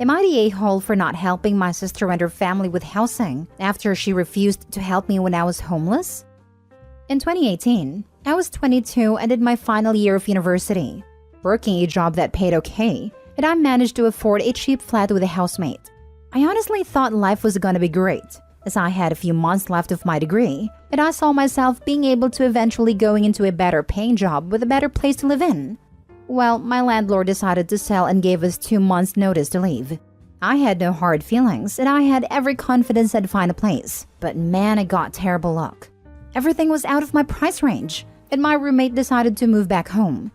Am I the a-hole for not helping my sister and her family with housing after she refused to help me when I was homeless? In 2018, I was 22 and in my final year of university, working a job that paid okay, and I managed to afford a cheap flat with a housemate. I honestly thought life was gonna be great, as I had a few months left of my degree, and I saw myself being able to eventually going into a better paying job with a better place to live in. Well, my landlord decided to sell and gave us 2 months notice to leave. I had no hard feelings, and I had every confidence I'd find a place, but man, I got terrible luck. Everything was out of my price range, and my roommate decided to move back home.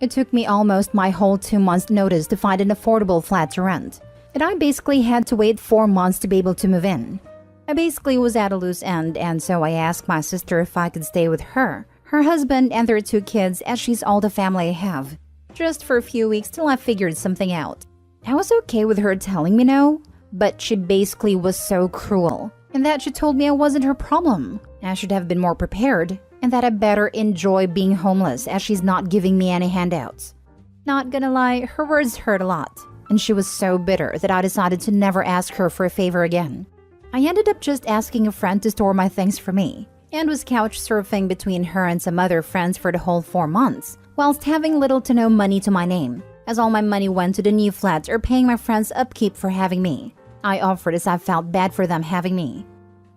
It took me almost my whole 2 months notice to find an affordable flat to rent, and I basically had to wait 4 months to be able to move in. I basically was at a loose end, and so I asked my sister if I could stay with her husband, and their 2 kids, as she's all the family I have, just for a few weeks till I figured something out. I was okay with her telling me no, but she basically was so cruel, and that she told me I wasn't her problem. I should have been more prepared, and that I better enjoy being homeless as she's not giving me any handouts. Not gonna lie, her words hurt a lot, and she was so bitter that I decided to never ask her for a favor again. I ended up just asking a friend to store my things for me, and was couch surfing between her and some other friends for the whole 4 months, whilst having little to no money to my name, as all my money went to the new flat or paying my friends' upkeep for having me. I offered as I felt bad for them having me.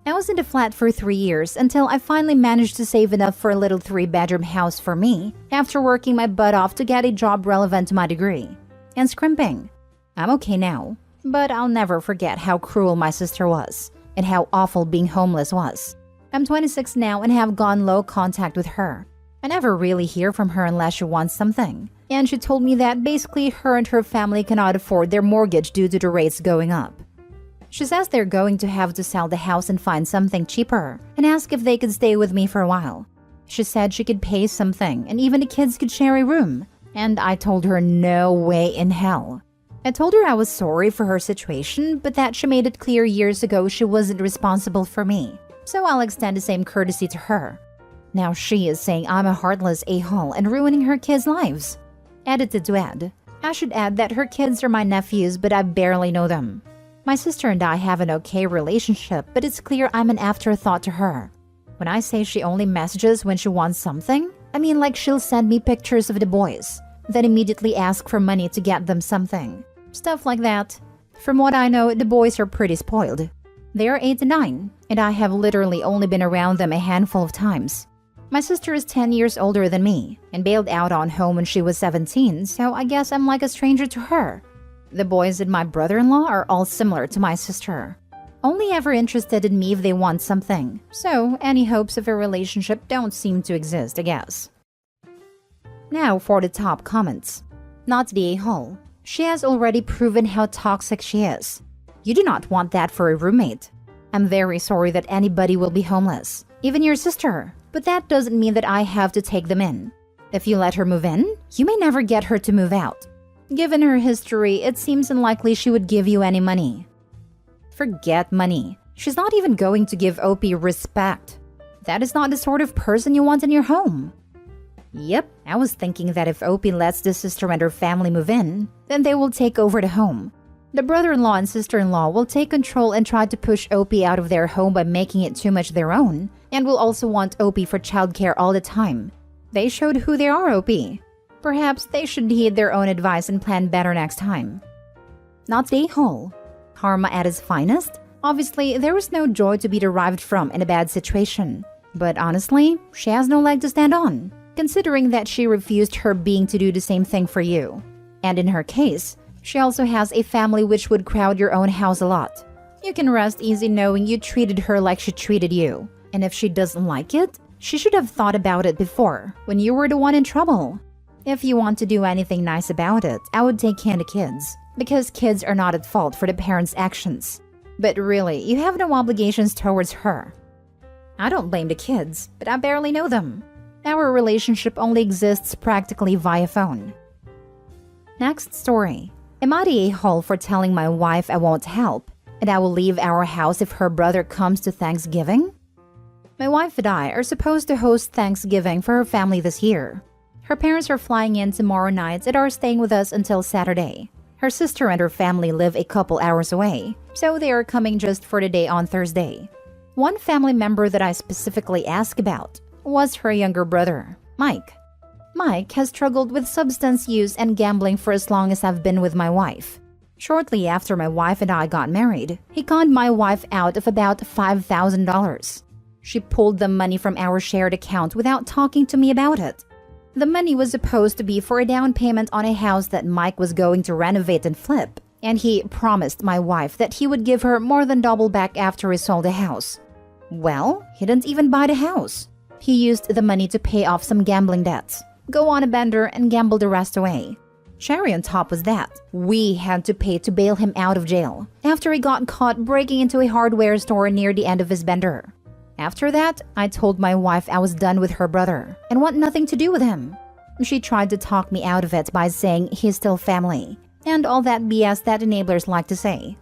I was in the flat for 3 years until I finally managed to save enough for a little 3-bedroom house for me after working my butt off to get a job relevant to my degree. And scrimping. I'm okay now, but I'll never forget how cruel my sister was and how awful being homeless was. I'm 26 now and have gone low contact with her. I never really hear from her unless she wants something, and she told me that basically her and her family cannot afford their mortgage due to the rates going up. She says they're going to have to sell the house and find something cheaper, and ask if they could stay with me for a while. She said she could pay something, and even the kids could share a room, and I told her no way in hell. I told her I was sorry for her situation, but that she made it clear years ago she wasn't responsible for me, so I'll extend the same courtesy to her. Now she is saying I'm a heartless a-hole and ruining her kids' lives. Edited to add, I should add that her kids are my nephews, but I barely know them. My sister and I have an okay relationship, but it's clear I'm an afterthought to her. When I say she only messages when she wants something, I mean like she'll send me pictures of the boys, then immediately ask for money to get them something. Stuff like that. From what I know, the boys are pretty spoiled. They are 8 and 9, and I have literally only been around them a handful of times. My sister is 10 years older than me, and bailed out on home when she was 17, so I guess I'm like a stranger to her. The boys and my brother-in-law are all similar to my sister. Only ever interested in me if they want something, so any hopes of a relationship don't seem to exist, I guess. Now for the top comments. Not the a-hole. She has already proven how toxic she is. You do not want that for a roommate. I'm very sorry that anybody will be homeless, even your sister, but that doesn't mean that I have to take them in. If you let her move in, you may never get her to move out. Given her history, it seems unlikely she would give you any money. Forget money. She's not even going to give Opie respect. That is not the sort of person you want in your home. Yep, I was thinking that if Opie lets the sister and her family move in, then they will take over the home. The brother-in-law and sister-in-law will take control and try to push Opie out of their home by making it too much their own, and will also want Opie for childcare all the time. They showed who they are, Opie. Perhaps they should heed their own advice and plan better next time. Not the a-hole. Karma at its finest? Obviously, there is no joy to be derived from in a bad situation. But honestly, she has no leg to stand on, considering that she refused her being to do the same thing for you. And in her case, she also has a family which would crowd your own house a lot. You can rest easy knowing you treated her like she treated you. And if she doesn't like it, she should have thought about it before, when you were the one in trouble. If you want to do anything nice about it, I would take care of kids, because kids are not at fault for the parents' actions. But really, you have no obligations towards her. I don't blame the kids, but I barely know them. Our relationship only exists practically via phone. Next story. Am I the a-hole for telling my wife I won't help, and I will leave our house if her brother comes to Thanksgiving? My wife and I are supposed to host Thanksgiving for her family this year. Her parents are flying in tomorrow night and are staying with us until Saturday. Her sister and her family live a couple hours away, so they are coming just for the day on Thursday. One family member that I specifically asked about was her younger brother, Mike. Mike has struggled with substance use and gambling for as long as I've been with my wife. Shortly after my wife and I got married, he conned my wife out of about $5,000. She pulled the money from our shared account without talking to me about it. The money was supposed to be for a down payment on a house that Mike was going to renovate and flip, and he promised my wife that he would give her more than double back after he sold the house. Well, he didn't even buy the house. He used the money to pay off some gambling debts, go on a bender, and gamble the rest away. Cherry on top was that we had to pay to bail him out of jail after he got caught breaking into a hardware store near the end of his bender. After that, I told my wife I was done with her brother and want nothing to do with him. She tried to talk me out of it by saying he's still family and all that BS that enablers like to say.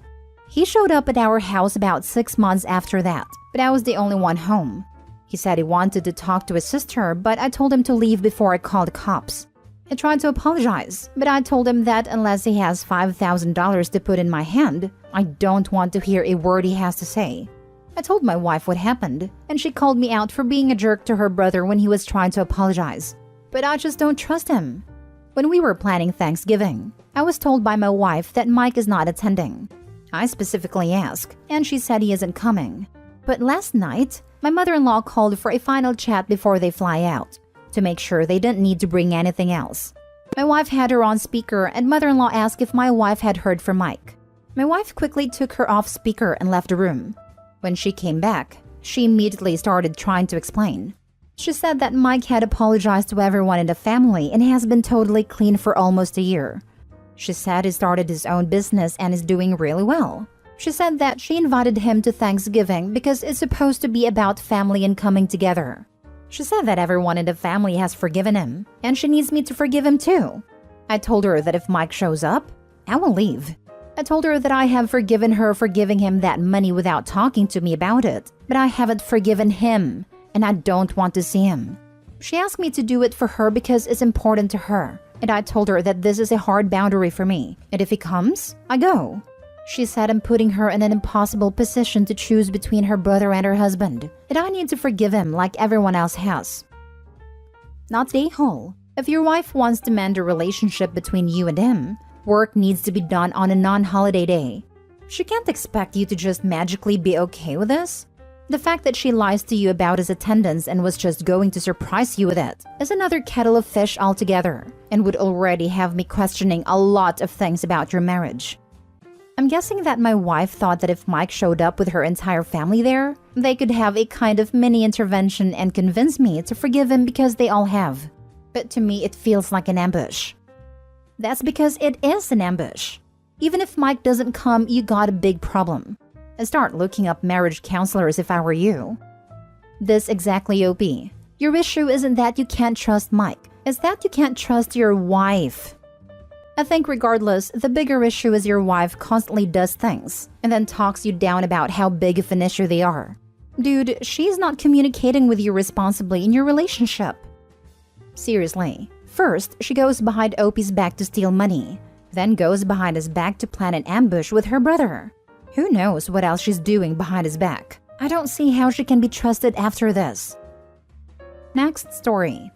He showed up at our house about 6 months after that, but I was the only one home. He said he wanted to talk to his sister, but I told him to leave before I called the cops. He tried to apologize, but I told him that unless he has $5,000 to put in my hand, I don't want to hear a word he has to say. I told my wife what happened, and she called me out for being a jerk to her brother when he was trying to apologize. But I just don't trust him. When we were planning Thanksgiving, I was told by my wife that Mike is not attending. I specifically asked, and she said he isn't coming. But last night, my mother-in-law called for a final chat before they fly out, to make sure they didn't need to bring anything else. My wife had her on speaker, and mother-in-law asked if my wife had heard from Mike. My wife quickly took her off speaker and left the room. When she came back, she immediately started trying to explain. She said that Mike had apologized to everyone in the family and has been totally clean for almost a year. She said he started his own business and is doing really well. She said that she invited him to Thanksgiving because it's supposed to be about family and coming together. She said that everyone in the family has forgiven him, and she needs me to forgive him too. I told her that if Mike shows up, I will leave. I told her that I have forgiven her for giving him that money without talking to me about it, but I haven't forgiven him, and I don't want to see him. She asked me to do it for her because it's important to her, and I told her that this is a hard boundary for me, and if he comes, I go. She said I'm putting her in an impossible position to choose between her brother and her husband, and I need to forgive him like everyone else has. Not the a-hole. If your wife wants to mend a relationship between you and him, work needs to be done on a non-holiday day. She can't expect you to just magically be okay with this. The fact that she lies to you about his attendance and was just going to surprise you with it is another kettle of fish altogether, and would already have me questioning a lot of things about your marriage. I'm guessing that my wife thought that if Mike showed up with her entire family there, they could have a kind of mini intervention and convince me to forgive him because they all have. But to me, it feels like an ambush. That's because it is an ambush. Even if Mike doesn't come, you got a big problem. I'd start looking up marriage counselors if I were you. This exactly, OP. Your issue isn't that you can't trust Mike, it's that you can't trust your wife. I think regardless, the bigger issue is your wife constantly does things and then talks you down about how big of an issue they are. Dude, she's not communicating with you responsibly in your relationship. Seriously. First, she goes behind OP's back to steal money, then goes behind his back to plan an ambush with her brother. Who knows what else she's doing behind his back? I don't see how she can be trusted after this. Next story.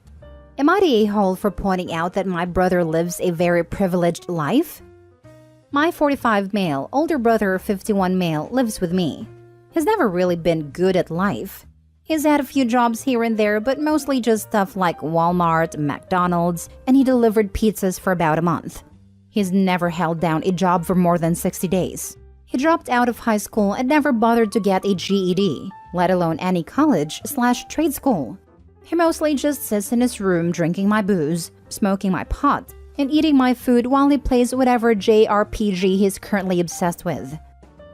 Am I the a-hole for pointing out that my brother lives a very privileged life? My 45 male, older brother 51 male lives with me. He's never really been good at life. He's had a few jobs here and there, but mostly just stuff like Walmart, McDonald's, and he delivered pizzas for about a month. He's never held down a job for more than 60 days. He dropped out of high school and never bothered to get a GED, let alone any college/trade school. He mostly just sits in his room drinking my booze, smoking my pot, and eating my food while he plays whatever JRPG he's currently obsessed with.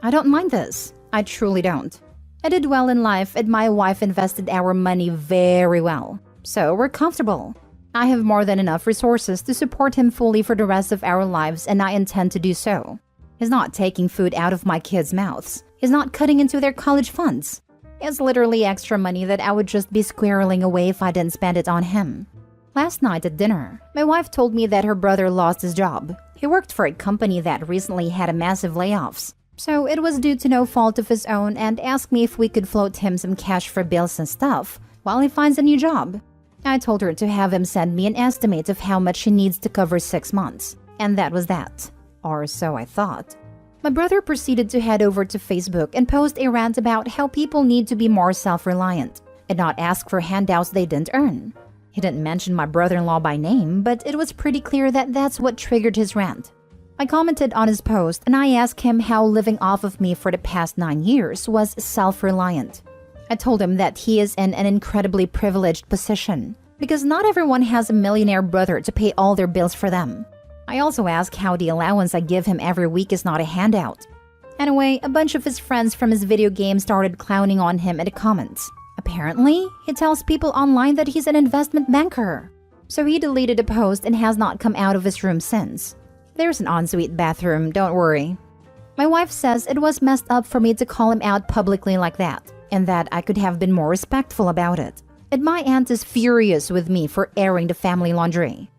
I don't mind this. I truly don't. I did well in life and my wife invested our money very well, so we're comfortable. I have more than enough resources to support him fully for the rest of our lives, and I intend to do so. He's not taking food out of my kids' mouths. He's not cutting into their college funds. It's literally extra money that I would just be squirreling away if I didn't spend it on him. Last night at dinner, my wife told me that her brother lost his job. He worked for a company that recently had a massive layoffs, so it was due to no fault of his own, and asked me if we could float him some cash for bills and stuff while he finds a new job. I told her to have him send me an estimate of how much he needs to cover 6 months, and that was that. Or so I thought. My brother proceeded to head over to Facebook and post a rant about how people need to be more self-reliant and not ask for handouts they didn't earn. He didn't mention my brother-in-law by name, but it was pretty clear that that's what triggered his rant. I commented on his post and I asked him how living off of me for the past 9 years was self-reliant. I told him that he is in an incredibly privileged position because not everyone has a millionaire brother to pay all their bills for them. I also asked how the allowance I give him every week is not a handout. Anyway, a bunch of his friends from his video game started clowning on him in the comments. Apparently, he tells people online that he's an investment banker. So he deleted the post and has not come out of his room since. There's an ensuite bathroom, don't worry. My wife says it was messed up for me to call him out publicly like that, and that I could have been more respectful about it. And my aunt is furious with me for airing the family laundry.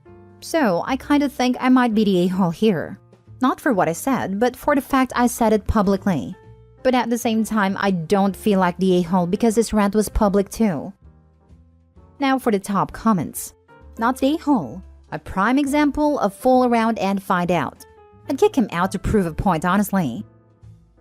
So I kind of think I might be the a-hole here. Not for what I said, but for the fact I said it publicly. But at the same time, I don't feel like the a-hole because his rant was public too. Now for the top comments. Not the a-hole. A prime example of fool around and find out. I'd kick him out to prove a point, honestly.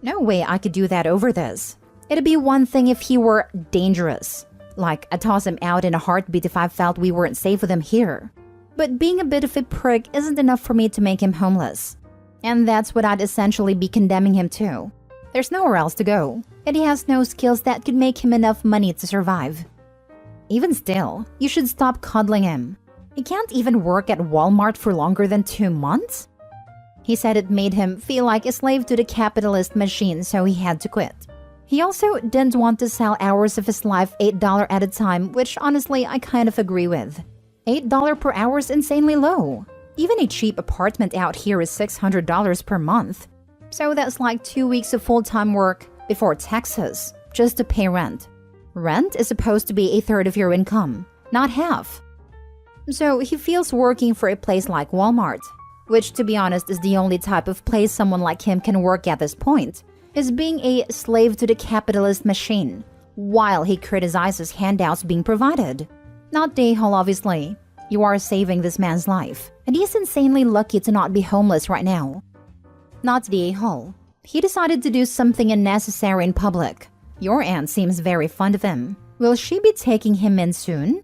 No way I could do that over this. It'd be one thing if he were dangerous. Like, I'd toss him out in a heartbeat if I felt we weren't safe with him here. But being a bit of a prick isn't enough for me to make him homeless. And that's what I'd essentially be condemning him to. There's nowhere else to go, and he has no skills that could make him enough money to survive. Even still, you should stop coddling him. He can't even work at Walmart for longer than 2 months? He said it made him feel like a slave to the capitalist machine, so he had to quit. He also didn't want to sell hours of his life $8 at a time, which honestly I kind of agree with. $8 per hour is insanely low. Even a cheap apartment out here is $600 per month. So that's like 2 weeks of full-time work before taxes, just to pay rent. Rent is supposed to be a third of your income, not half. So he feels working for a place like Walmart, which to be honest is the only type of place someone like him can work at this point, is being a slave to the capitalist machine, while he criticizes handouts being provided. Not the a-hole, obviously. You are saving this man's life, and he's insanely lucky to not be homeless right now. Not the a-hole. He decided to do something unnecessary in public. Your aunt seems very fond of him. Will she be taking him in soon?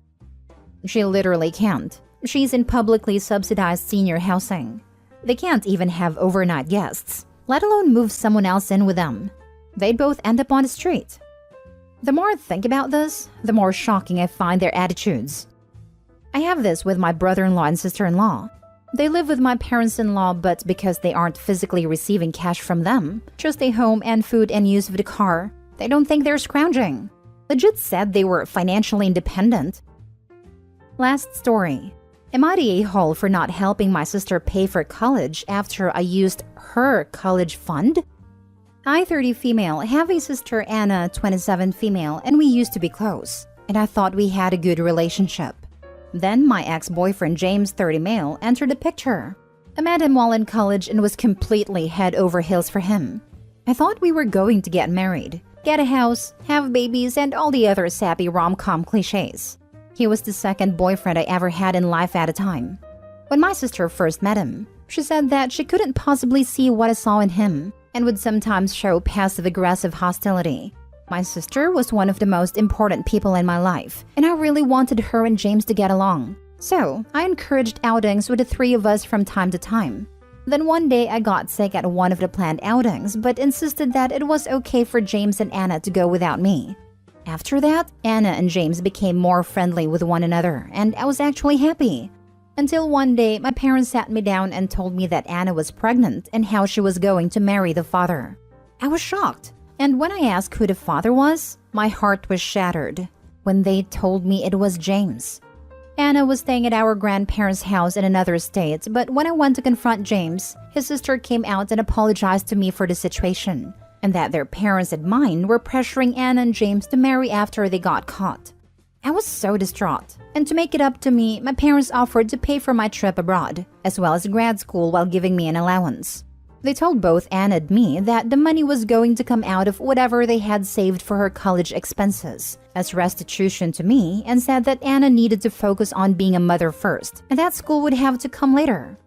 She literally can't. She's in publicly subsidized senior housing. They can't even have overnight guests, let alone move someone else in with them. They'd both end up on the street. The more I think about this, the more shocking I find their attitudes. I have this with my brother-in-law and sister-in-law. They live with my parents-in-law, but because they aren't physically receiving cash from them, just a home and food and use of the car, they don't think they're scrounging. Legit said they were financially independent. Last story. Am I the a-hole for not helping my sister pay for college after I used her college fund? I, 30 female, have a sister Anna, 27 female, and we used to be close, and I thought we had a good relationship. Then my ex-boyfriend James, 30 male, entered the picture. I met him while in college and was completely head over heels for him. I thought we were going to get married, get a house, have babies, and all the other sappy rom-com cliches. He was the second boyfriend I ever had in life at a time. When my sister first met him, she said that she couldn't possibly see what I saw in him and would sometimes show passive-aggressive hostility. My sister was one of the most important people in my life, and I really wanted her and James to get along. So, I encouraged outings with the three of us from time to time. Then one day I got sick at one of the planned outings, but insisted that it was okay for James and Anna to go without me. After that, Anna and James became more friendly with one another, and I was actually happy. Until one day, my parents sat me down and told me that Anna was pregnant and how she was going to marry the father. I was shocked, and when I asked who the father was, my heart was shattered when they told me it was James. Anna was staying at our grandparents' house in another state, but when I went to confront James, his sister came out and apologized to me for the situation, and that their parents and mine were pressuring Anna and James to marry after they got caught. I was so distraught. And to make it up to me, my parents offered to pay for my trip abroad, as well as grad school while giving me an allowance. They told both Anna and me that the money was going to come out of whatever they had saved for her college expenses as restitution to me, and said that Anna needed to focus on being a mother first and that school would have to come later.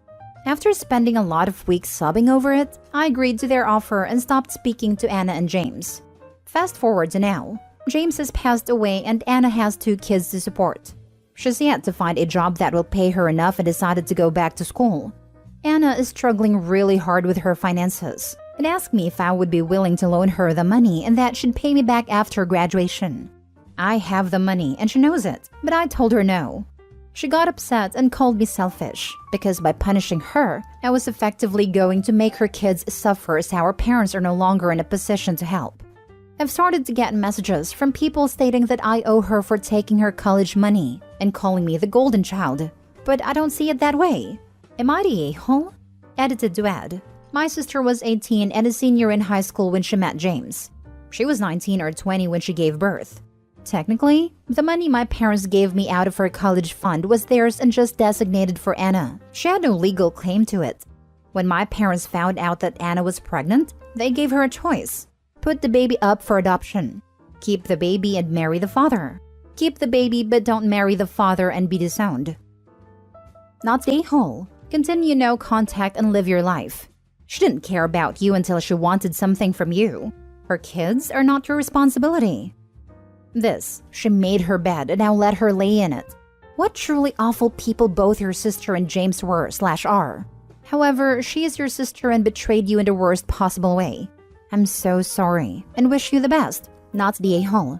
After spending a lot of weeks sobbing over it, I agreed to their offer and stopped speaking to Anna and James. Fast forward to now. James has passed away and Anna has 2 kids to support. She's yet to find a job that will pay her enough and decided to go back to school. Anna is struggling really hard with her finances and asked me if I would be willing to loan her the money and that she'd pay me back after graduation. I have the money and she knows it, but I told her no. She got upset and called me selfish because by punishing her, I was effectively going to make her kids suffer as our parents are no longer in a position to help. I've started to get messages from people stating that I owe her for taking her college money and calling me the golden child, but I don't see it that way. Am I the a-hole? Edited to add, my sister was 18 and a senior in high school when she met James. She was 19 or 20 when she gave birth. Technically, the money my parents gave me out of her college fund was theirs and just designated for Anna. She had no legal claim to it. When my parents found out that Anna was pregnant, they gave her a choice. Put the baby up for adoption. Keep the baby and marry the father. Keep the baby but don't marry the father and be disowned. Not the a-hole. Continue no contact and live your life. She didn't care about you until she wanted something from you. Her kids are not your responsibility. This, she made her bed and now let her lay in it. What truly awful people both your sister and James were/are. However, she is your sister and betrayed you in the worst possible way. I'm so sorry and wish you the best, not the a-hole.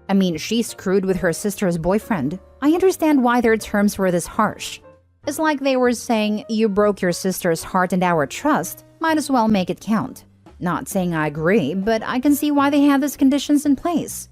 I mean, she screwed with her sister's boyfriend. I understand why their terms were this harsh. It's like they were saying, you broke your sister's heart and our trust, might as well make it count. Not saying I agree, but I can see why they had these conditions in place.